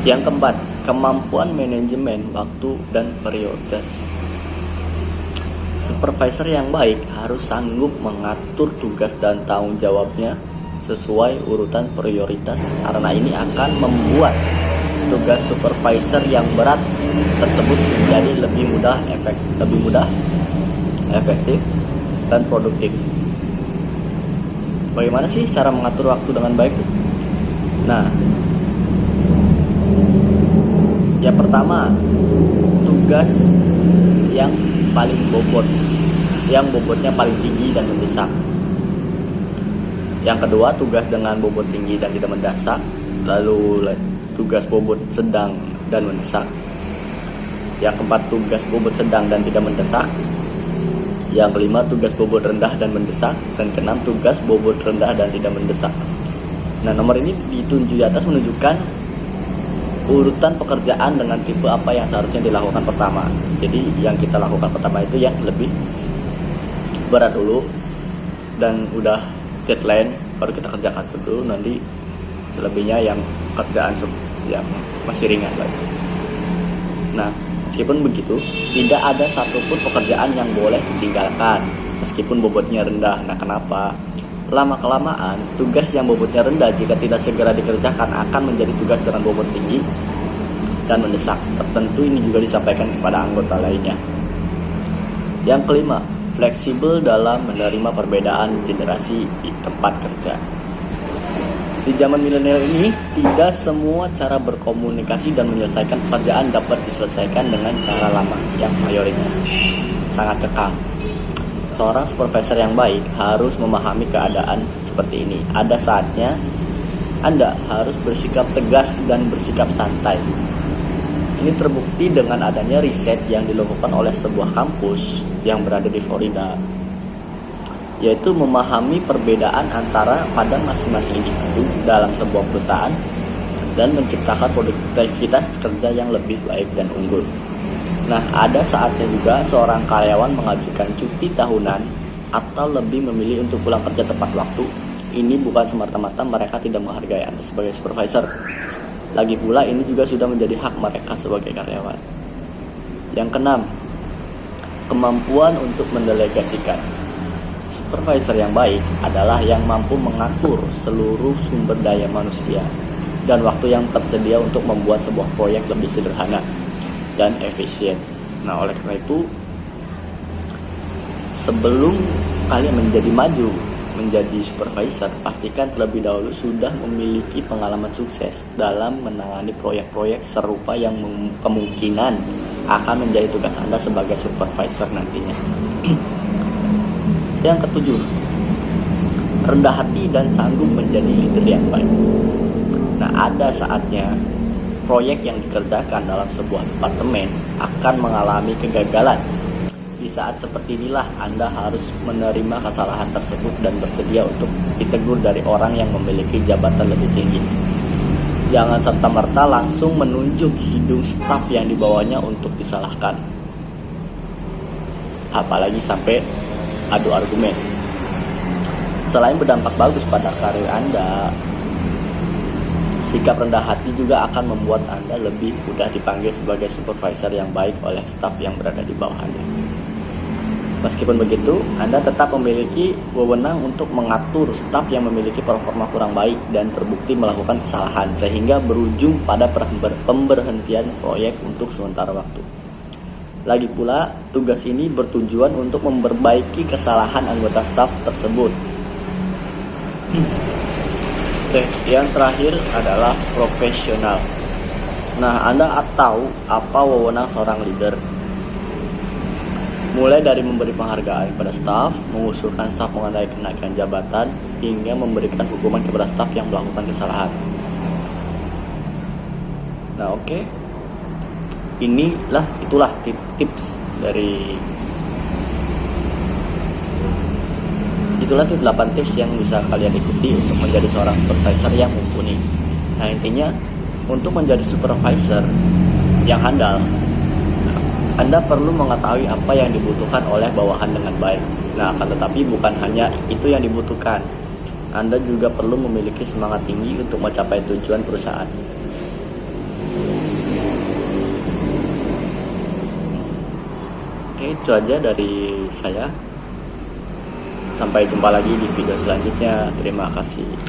Yang keempat, kemampuan manajemen waktu dan prioritas. Supervisor yang baik harus sanggup mengatur tugas dan tanggung jawabnya sesuai urutan prioritas, karena ini akan membuat tugas supervisor yang berat tersebut menjadi lebih mudah, efektif, dan produktif. Bagaimana sih cara mengatur waktu dengan baik? Nah, yang pertama, tugas yang paling bobot, yang bobotnya paling tinggi dan mendesak. Yang kedua, tugas dengan bobot tinggi dan tidak mendesak. Lalu tugas bobot sedang dan mendesak. Yang keempat, tugas bobot sedang dan tidak mendesak. Yang kelima, tugas bobot rendah dan mendesak. Dan keenam, tugas bobot rendah dan tidak mendesak. Nah, nomor ini ditunjuk di atas menunjukkan urutan pekerjaan dengan tipe apa yang seharusnya dilakukan pertama. Jadi yang kita lakukan pertama itu yang lebih berat dulu, dan udah deadline baru kita kerjakan dulu. Nanti selebihnya yang kerjaan yang masih ringan lagi. Nah, meskipun begitu, tidak ada satupun pekerjaan yang boleh ditinggalkan meskipun bobotnya rendah. Nah, kenapa? Lama-kelamaan, tugas yang bobotnya rendah jika tidak segera dikerjakan akan menjadi tugas dengan bobot tinggi dan mendesak. Tertentu ini juga disampaikan kepada anggota lainnya. Yang kelima, fleksibel dalam menerima perbedaan generasi di tempat kerja. Di zaman milenial ini, tidak semua cara berkomunikasi dan menyelesaikan pekerjaan dapat diselesaikan dengan cara lama yang mayoritas sangat kekal. Seorang supervisor yang baik harus memahami keadaan seperti ini. Ada saatnya Anda harus bersikap tegas dan bersikap santai. Ini terbukti dengan adanya riset yang dilakukan oleh sebuah kampus yang berada di Florida, yaitu memahami perbedaan antara pada masing-masing individu dalam sebuah perusahaan dan menciptakan produktivitas kerja yang lebih baik dan unggul. Nah, ada saatnya juga seorang karyawan mengajukan cuti tahunan atau lebih memilih untuk pulang kerja tepat waktu. Ini bukan semata-mata mereka tidak menghargai Anda sebagai supervisor. Lagi pula ini juga sudah menjadi hak mereka sebagai karyawan. Yang keenam, kemampuan untuk mendelegasikan. Supervisor yang baik adalah yang mampu mengatur seluruh sumber daya manusia dan waktu yang tersedia untuk membuat sebuah proyek lebih sederhana dan efisien. Nah, oleh karena itu, sebelum kalian menjadi supervisor, pastikan terlebih dahulu sudah memiliki pengalaman sukses dalam menangani proyek-proyek serupa yang kemungkinan akan menjadi tugas Anda sebagai supervisor nantinya. Yang ketujuh, rendah hati dan sanggup menjadi leader yang baik. Nah, ada saatnya proyek yang dikerjakan dalam sebuah departemen akan mengalami kegagalan. Di saat seperti inilah Anda harus menerima kesalahan tersebut dan bersedia untuk ditegur dari orang yang memiliki jabatan lebih tinggi. Jangan serta-merta langsung menunjuk hidung staf yang dibawanya untuk disalahkan, apalagi sampai adu argumen. Selain berdampak bagus pada karir Anda, sikap rendah hati juga akan membuat Anda lebih mudah dipanggil sebagai supervisor yang baik oleh staf yang berada di bawah Anda. Meskipun begitu, Anda tetap memiliki wewenang untuk mengatur staf yang memiliki performa kurang baik dan terbukti melakukan kesalahan, sehingga berujung pada pemberhentian proyek untuk sementara waktu. Lagi pula, tugas ini bertujuan untuk memperbaiki kesalahan anggota staf tersebut. Oke, yang terakhir adalah profesional. Nah, Anda tahu apa wewenang seorang leader? Mulai dari memberi penghargaan pada staf, mengusulkan staf mengenai kenaikan jabatan, hingga memberikan hukuman kepada staf yang melakukan kesalahan. Nah, oke. Itulah tips 8 tips yang bisa kalian ikuti untuk menjadi seorang supervisor yang mumpuni. Nah, intinya untuk menjadi supervisor yang handal, Anda perlu mengetahui apa yang dibutuhkan oleh bawahan dengan baik. Nah, akan tetapi bukan hanya itu yang dibutuhkan. Anda juga perlu memiliki semangat tinggi untuk mencapai tujuan perusahaan. Oke, itu aja dari saya. Sampai jumpa lagi di video selanjutnya. Terima kasih.